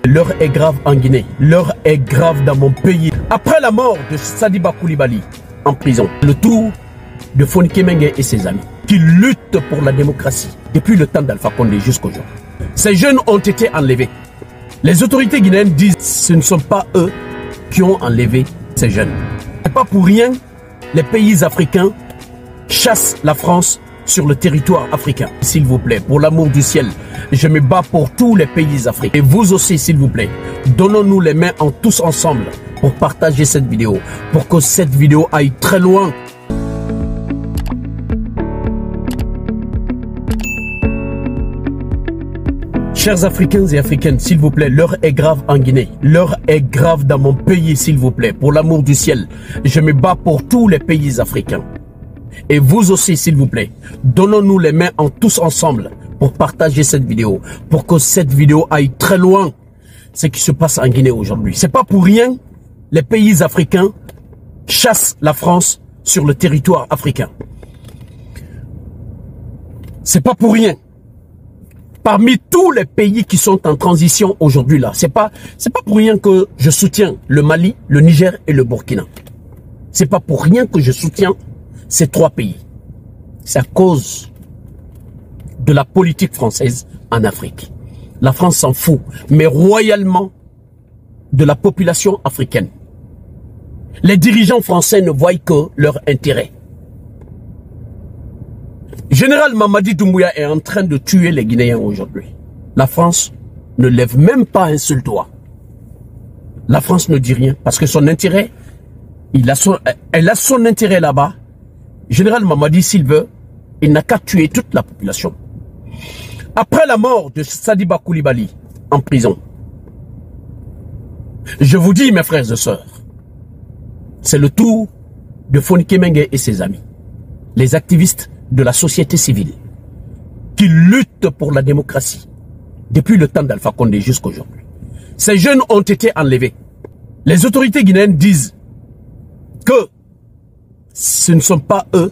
L'heure est grave en Guinée. L'heure est grave dans mon pays. Après la mort de Sadiba Koulibaly en prison, le tour de Fonike Mengue et ses amis qui luttent pour la démocratie depuis le temps d'Alpha Condé jusqu'aujourd'hui. Ces jeunes ont été enlevés. Les autorités guinéennes disent que ce ne sont pas eux qui ont enlevé ces jeunes. Et pas pour rien, les pays africains chassent la France sur le territoire africain. S'il vous plaît, pour l'amour du ciel, je me bats pour tous les pays africains. Et vous aussi, s'il vous plaît, donnons-nous les mains tous ensemble pour partager cette vidéo, pour que cette vidéo aille très loin. Chers Africains et Africaines, s'il vous plaît, l'heure est grave en Guinée. L'heure est grave dans mon pays, s'il vous plaît. Pour l'amour du ciel, je me bats pour tous les pays africains. Et vous aussi, s'il vous plaît, donnons-nous les mains tous ensemble pour partager cette vidéo, pour que cette vidéo aille très loin. Ce qui se passe en Guinée aujourd'hui. C'est pas pour rien, les pays africains chassent la France sur le territoire africain. C'est pas pour rien. Parmi tous les pays qui sont en transition aujourd'hui là, c'est pas pour rien que je soutiens le Mali, le Niger et le Burkina. C'est pas pour rien que je soutiens ces trois pays. C'est à cause de la politique française en Afrique. La France s'en fout, mais royalement, de la population africaine. Les dirigeants français ne voient que leur intérêt. Général Mamadi Doumbouya est en train de tuer les Guinéens aujourd'hui. La France ne lève même pas un seul doigt. La France ne dit rien parce que son intérêt, elle a son intérêt là-bas. Général Mamadi, s'il veut, il n'a qu'à tuer toute la population. Après la mort de Sadiba Koulibaly en prison, je vous dis, mes frères et sœurs, c'est le tour de Fonike Mengue et ses amis, les activistes de la société civile, qui luttent pour la démocratie depuis le temps d'Alpha Condé jusqu'aujourd'hui. Ces jeunes ont été enlevés. Les autorités guinéennes disent que ce ne sont pas eux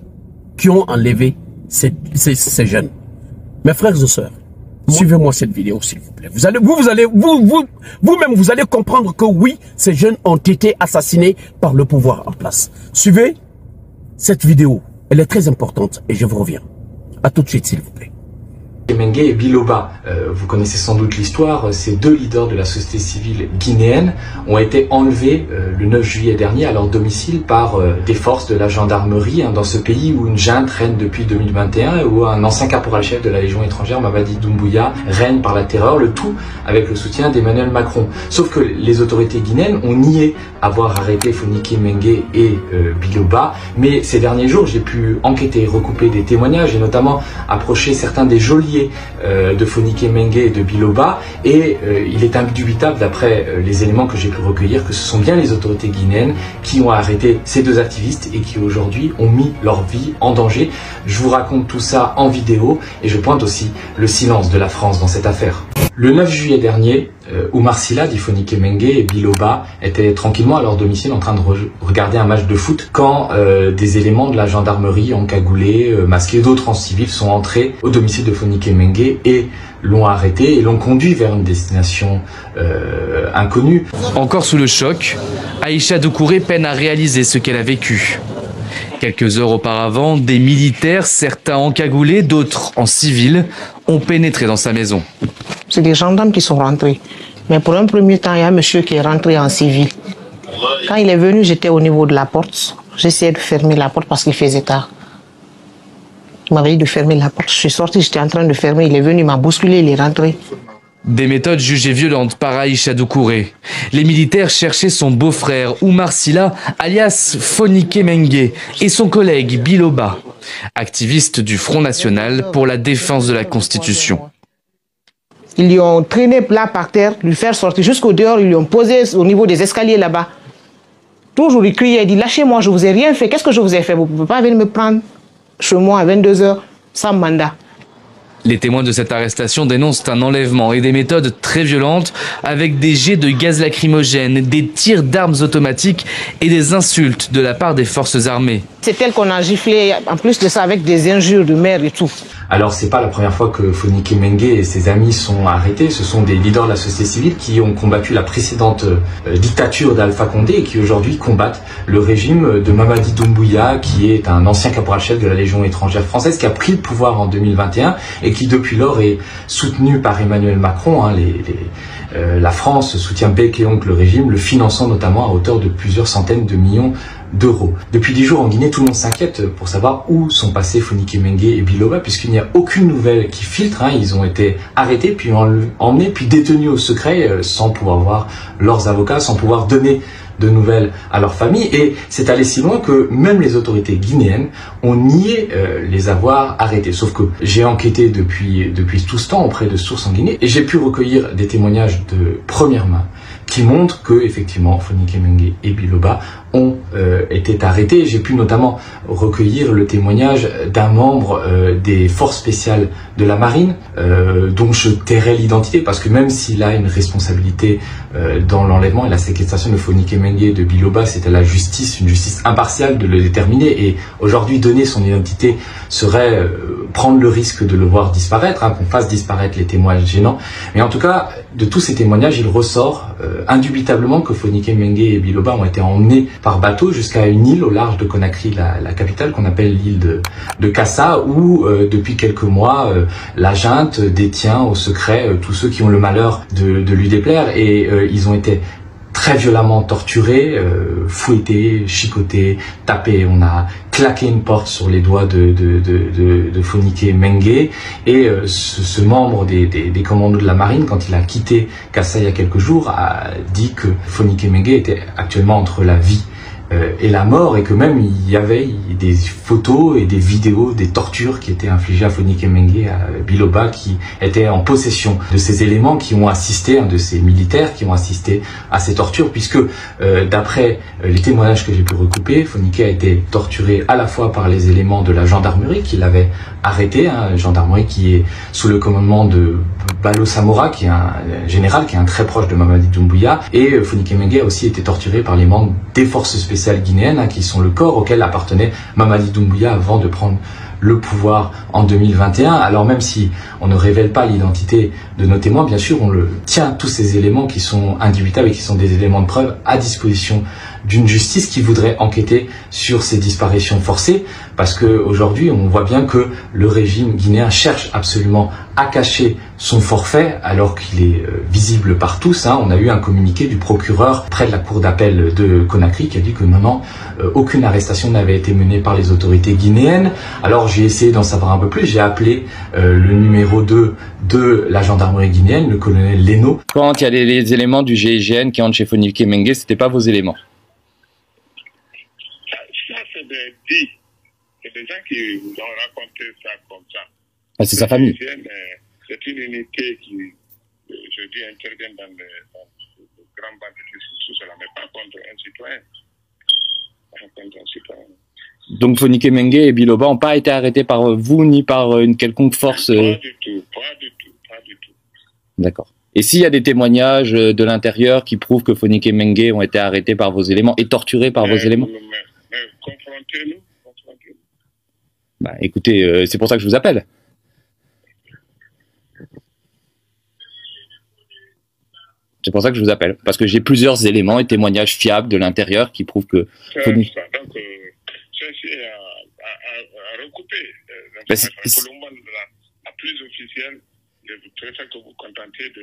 qui ont enlevé ces jeunes. Mes frères et sœurs, suivez-moi cette vidéo s'il vous plaît. Vous-même, vous allez comprendre que oui, ces jeunes ont été assassinés par le pouvoir en place. Suivez cette vidéo. Elle est très importante et je vous reviens. À tout de suite s'il vous plaît. Mengue et Biloba, vous connaissez sans doute l'histoire, ces deux leaders de la société civile guinéenne ont été enlevés le 9 juillet dernier à leur domicile par des forces de la gendarmerie dans ce pays où une junte règne depuis 2021 et où un ancien caporal-chef de la Légion étrangère, Mamadi Doumbouya, règne par la terreur, le tout avec le soutien d'Emmanuel Macron. Sauf que les autorités guinéennes ont nié avoir arrêté Fonike Mengue et Biloba, mais ces derniers jours j'ai pu enquêter, recouper des témoignages et notamment approcher certains des geôliers de Fonike Mengue et de Biloba et il est indubitable d'après les éléments que j'ai pu recueillir que ce sont bien les autorités guinéennes qui ont arrêté ces deux activistes et qui aujourd'hui ont mis leur vie en danger. Je vous raconte tout ça en vidéo et je pointe aussi le silence de la France dans cette affaire. Le 9 juillet dernier, Oumar Sylla, dit Fonike Mengue et Biloba étaient tranquillement à leur domicile en train de regarder un match de foot quand des éléments de la gendarmerie encagoulés, masqués, d'autres en civil sont entrés au domicile de Fonike Mengue et l'ont arrêté et l'ont conduit vers une destination inconnue. Encore sous le choc, Aïcha Doucouré peine à réaliser ce qu'elle a vécu. Quelques heures auparavant, des militaires, certains encagoulés, d'autres en civil, ont pénétré dans sa maison. C'est des gendarmes qui sont rentrés. Mais pour un premier temps, il y a un monsieur qui est rentré en civil. Quand il est venu, j'étais au niveau de la porte. J'essayais de fermer la porte parce qu'il faisait tard. Il m'avait dit de fermer la porte. Je suis sorti, j'étais en train de fermer. Il est venu, il m'a bousculé, il est rentré. Des méthodes jugées violentes par Aïcha Doucouré. Les militaires cherchaient son beau-frère Oumar Sylla, alias Fonike Mengue, et son collègue Biloba, activiste du Front National pour la défense de la Constitution. Ils lui ont traîné là par terre, lui faire sortir jusqu'au dehors, ils lui ont posé au niveau des escaliers là-bas. Toujours il criait, il dit lâchez-moi, je vous ai rien fait, qu'est-ce que je vous ai fait? Vous ne pouvez pas venir me prendre chez moi à 22 h sans mandat. Les témoins de cette arrestation dénoncent un enlèvement et des méthodes très violentes avec des jets de gaz lacrymogène, des tirs d'armes automatiques et des insultes de la part des forces armées. C'est elle qu'on a giflé, en plus de ça, avec des injures de mère et tout. Alors c'est pas la première fois que Fonike Mengue et ses amis sont arrêtés. Ce sont des leaders de la société civile qui ont combattu la précédente dictature d'Alpha Condé et qui aujourd'hui combattent le régime de Mamadi Doumbouya, qui est un ancien caporal-chef de la Légion étrangère française, qui a pris le pouvoir en 2021 et qui depuis lors est soutenu par Emmanuel Macron. La France soutient bec et ongle le régime, le finançant notamment à hauteur de plusieurs centaines de millions d'euros. Depuis 10 jours en Guinée, tout le monde s'inquiète pour savoir où sont passés Fonike Mengue et Biloba, puisqu'il n'y a aucune nouvelle qui filtre. Ils ont été arrêtés, puis emmenés, puis détenus au secret, sans pouvoir voir leurs avocats, sans pouvoir donner de nouvelles à leur famille. Et c'est allé si loin que même les autorités guinéennes ont nié les avoir arrêtés. Sauf que j'ai enquêté depuis tout ce temps auprès de sources en Guinée et j'ai pu recueillir des témoignages de première main qui montrent que effectivement Fonike Mengue et Biloba ont été arrêtés. J'ai pu notamment recueillir le témoignage d'un membre des forces spéciales de la marine, dont je tairai l'identité parce que même s'il a une responsabilité dans l'enlèvement et la séquestration de Fonike Mengue et de Biloba, c'est à la justice, une justice impartiale, de le déterminer. Et aujourd'hui, donner son identité serait prendre le risque de le voir disparaître, qu'on fasse disparaître les témoignages gênants. Mais en tout cas, de tous ces témoignages, il ressort indubitablement que Fonike Mengue et Biloba ont été emmenés par bateau jusqu'à une île au large de Conakry, la capitale, qu'on appelle l'île de Kassa, où depuis quelques mois, la junte détient au secret tous ceux qui ont le malheur de lui déplaire. Et ils ont été très violemment torturés, fouettés, chicotés, tapés. On a claqué une porte sur les doigts de Fonike Mengue. Et ce membre des commandos de la marine, quand il a quitté Kassa il y a quelques jours, a dit que Fonike Mengue était actuellement entre la vie et la mort, et que même il y avait des photos et des vidéos des tortures qui étaient infligées à Fonike Mengue et à Biloba, qui étaient en possession de ces éléments, qui ont assisté, de ces militaires qui ont assisté à ces tortures, puisque d'après les témoignages que j'ai pu recouper, Fonike a été torturé à la fois par les éléments de la gendarmerie qui l'avaient arrêté, gendarmerie qui est sous le commandement de Balo Samora, qui est un général, qui est un très proche de Mamadi Doumbouya, et Fonike Mengue a aussi été torturé par les membres des forces spéciales guinéennes, qui sont le corps auquel appartenait Mamadi Doumbouya avant de prendre le pouvoir en 2021. Alors même si on ne révèle pas l'identité de nos témoins, bien sûr, on le tient tous ces éléments qui sont indubitables et qui sont des éléments de preuve à disposition d'une justice qui voudrait enquêter sur ces disparitions forcées, parce que aujourd'hui on voit bien que le régime guinéen cherche absolument à cacher son forfait alors qu'il est visible par tous. On a eu un communiqué du procureur près de la cour d'appel de Conakry qui a dit que non, aucune arrestation n'avait été menée par les autorités guinéennes. Alors j'ai essayé d'en savoir un peu plus, j'ai appelé le numéro 2 de la gendarmerie guinéenne, le colonel Leno. Quand il y a les éléments du GIGN qui entrent chez Fonike Mengue, c'était pas vos éléments? Ça, c'est des dits. C'est des gens qui vous ont raconté ça comme ça. Ah, c'est sa famille. C'est une unité qui, je dis, intervient dans le grand banditisme, tout cela, mais pas contre un citoyen. Pas contre un citoyen. Donc Fonike Mengue et Biloba n'ont pas été arrêtés par vous ni par une quelconque force? Pas du tout, pas du tout, pas du tout. D'accord. Et s'il y a des témoignages de l'intérieur qui prouvent que Fonike Mengue ont été arrêtés par vos éléments et torturés par vos éléments? Confrontez-nous. Bah, écoutez, c'est pour ça que je vous appelle. C'est pour ça que je vous appelle. Parce que j'ai plusieurs éléments et témoignages fiables de l'intérieur qui prouvent que... Donc, ceci à recouper. Pour le monde la plus officielle, je préfère que vous contentiez de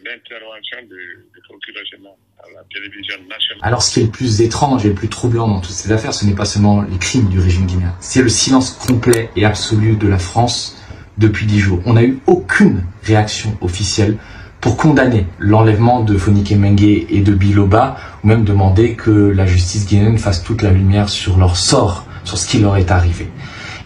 l'intervention du procureur général à la télévision nationale. Alors ce qui est le plus étrange et le plus troublant dans toutes ces affaires, ce n'est pas seulement les crimes du régime guinéen, c'est le silence complet et absolu de la France depuis 10 jours. On n'a eu aucune réaction officielle pour condamner l'enlèvement de Fonike Mengue et de Biloba, ou même demander que la justice guinéenne fasse toute la lumière sur leur sort, sur ce qui leur est arrivé.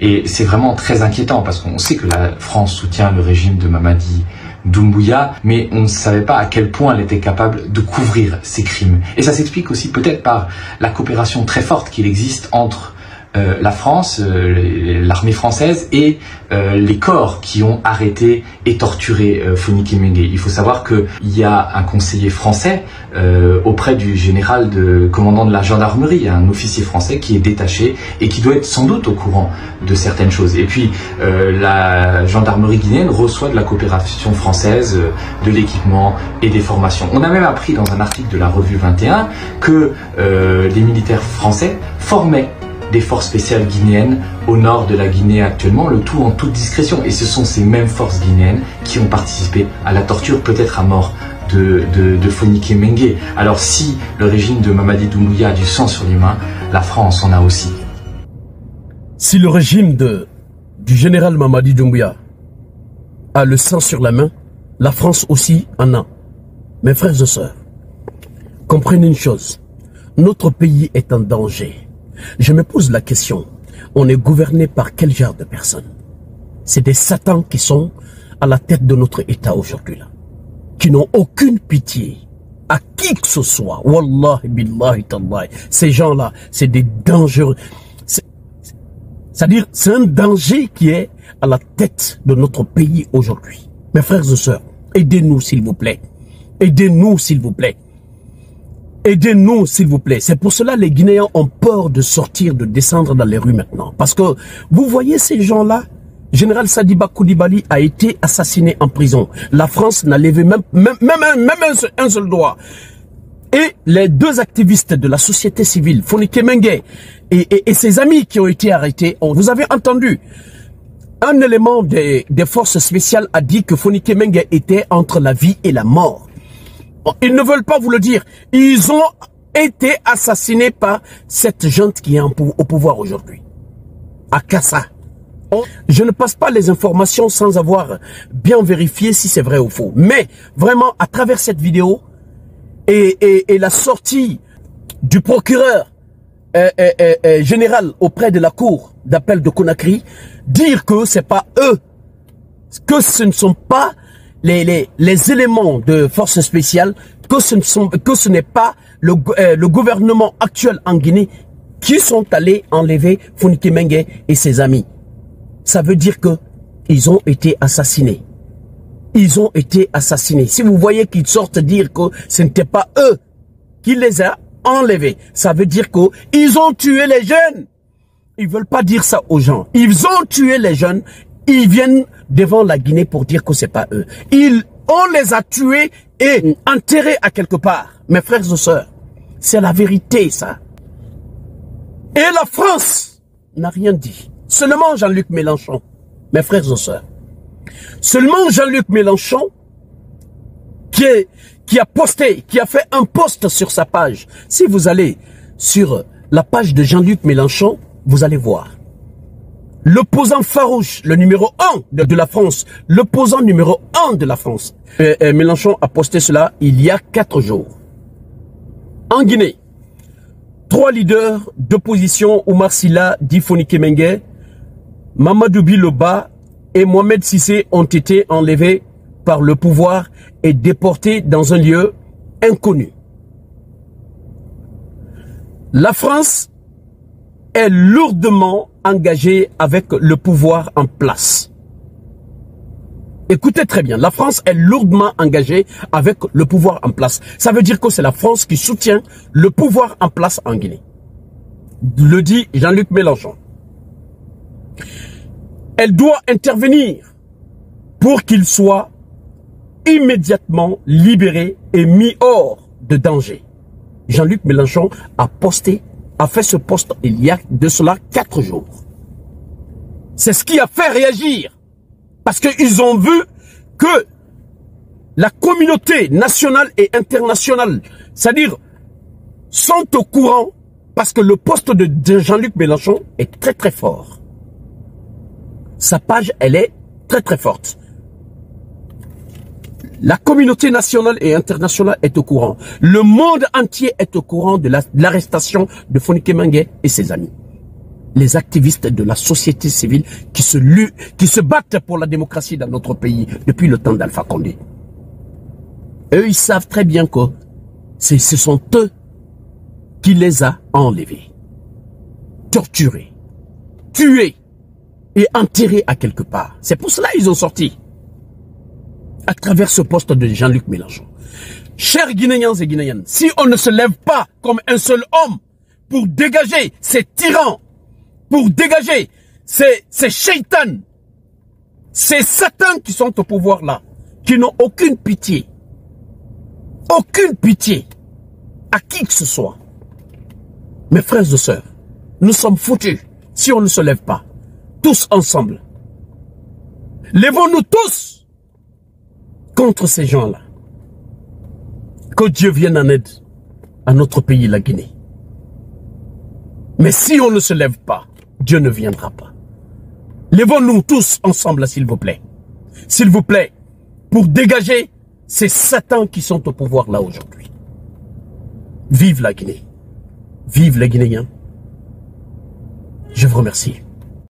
Et c'est vraiment très inquiétant parce qu'on sait que la France soutient le régime de Mamadi Doumbouya, mais on ne savait pas à quel point elle était capable de couvrir ces crimes. Et ça s'explique aussi peut-être par la coopération très forte qu'il existe entre la France, l'armée française et les corps qui ont arrêté et torturé Fonike Mengue. Il faut savoir qu'il y a un conseiller français auprès du général commandant de la gendarmerie, un officier français qui est détaché et qui doit être sans doute au courant de certaines choses. Et puis la gendarmerie guinéenne reçoit de la coopération française, de l'équipement et des formations. On a même appris dans un article de la revue 21 que les militaires français formaient des forces spéciales guinéennes au nord de la Guinée actuellement, le tout en toute discrétion. Et ce sont ces mêmes forces guinéennes qui ont participé à la torture, peut-être à mort, de Fonike Mengue. Alors si le régime de Mamadi Doumbouya a du sang sur les mains, la France en a aussi. Si le régime du général Mamadi Doumbouya a le sang sur la main, la France aussi en a. Mes frères et sœurs, comprenez une chose, notre pays est en danger. Je me pose la question, on est gouverné par quel genre de personnes? C'est des satans qui sont à la tête de notre État aujourd'hui, là, qui n'ont aucune pitié à qui que ce soit. Wallahi billahi tallahi. Ces gens-là, c'est des dangereux. C'est-à-dire, c'est un danger qui est à la tête de notre pays aujourd'hui. Mes frères et sœurs, aidez-nous s'il vous plaît. Aidez-nous s'il vous plaît. Aidez-nous, s'il vous plaît. C'est pour cela que les Guinéens ont peur de sortir, de descendre dans les rues maintenant. Parce que, vous voyez ces gens-là, Général Sadiba Koulibaly a été assassiné en prison. La France n'a levé même un seul doigt. Et les deux activistes de la société civile, Fonike Mengue et ses amis qui ont été arrêtés, vous avez entendu, un élément des forces spéciales a dit que Fonike Mengue était entre la vie et la mort. Ils ne veulent pas vous le dire. Ils ont été assassinés par cette junte qui est au pouvoir aujourd'hui. À Kassa. Je ne passe pas les informations sans avoir bien vérifié si c'est vrai ou faux. Mais vraiment, à travers cette vidéo et la sortie du procureur général auprès de la cour d'appel de Conakry, dire que c'est pas eux, que ce ne sont pas les éléments de force spéciale, que ce n'est pas le gouvernement actuel en Guinée qui sont allés enlever Fonike Mengue et ses amis. Ça veut dire que ils ont été assassinés. Ils ont été assassinés. Si vous voyez qu'ils sortent dire que ce n'était pas eux qui les a enlevés, ça veut dire qu'ils ont tué les jeunes. Ils veulent pas dire ça aux gens. Ils ont tué les jeunes. Ils viennent devant la Guinée pour dire que c'est pas eux. On les a tués et enterrés à quelque part. Mes frères et sœurs, c'est la vérité ça. Et la France n'a rien dit. Seulement Jean-Luc Mélenchon, mes frères et sœurs. Seulement Jean-Luc Mélenchon qui a posté, qui a fait un post sur sa page. Si vous allez sur la page de Jean-Luc Mélenchon, vous allez voir. L'opposant farouche, le numéro 1 de la France, l'opposant numéro 1 de la France. Mélenchon a posté cela il y a 4 jours. En Guinée, 3 leaders d'opposition, Oumar Silla, dit Fonike Mengue, Mamadou Biloba et Mohamed Sissé ont été enlevés par le pouvoir et déportés dans un lieu inconnu. La France est lourdement engagée avec le pouvoir en place. Écoutez très bien, la France est lourdement engagée avec le pouvoir en place. Ça veut dire que c'est la France qui soutient le pouvoir en place en Guinée. Le dit Jean-Luc Mélenchon. Elle doit intervenir pour qu'il soit immédiatement libéré et mis hors de danger. Jean-Luc Mélenchon a fait ce post il y a de cela 4 jours. C'est ce qui a fait réagir. Parce qu'ils ont vu que la communauté nationale et internationale, c'est-à-dire, sont au courant parce que le poste de Jean-Luc Mélenchon est très très fort. Sa page, elle est très très forte. La communauté nationale et internationale est au courant. Le monde entier est au courant de l'arrestation de Fonike Mengue et ses amis. Les activistes de la société civile qui se battent pour la démocratie dans notre pays depuis le temps d'Alpha Condé. Eux, ils savent très bien que ce sont eux qui les a enlevés, torturés, tués et enterrés à quelque part. C'est pour cela qu'ils ont sorti à travers ce poste de Jean-Luc Mélenchon. Chers Guinéens et Guinéennes, si on ne se lève pas comme un seul homme pour dégager ces tyrans, pour dégager ces shaitans, ces satans qui sont au pouvoir là, qui n'ont aucune pitié à qui que ce soit. Mes frères et sœurs, nous sommes foutus si on ne se lève pas, tous ensemble. Lèvons-nous tous contre ces gens-là. Que Dieu vienne en aide à notre pays, la Guinée. Mais si on ne se lève pas, Dieu ne viendra pas. Lèvons-nous tous ensemble, s'il vous plaît. S'il vous plaît, pour dégager ces satans qui sont au pouvoir là aujourd'hui. Vive la Guinée. Vive les Guinéens. Je vous remercie.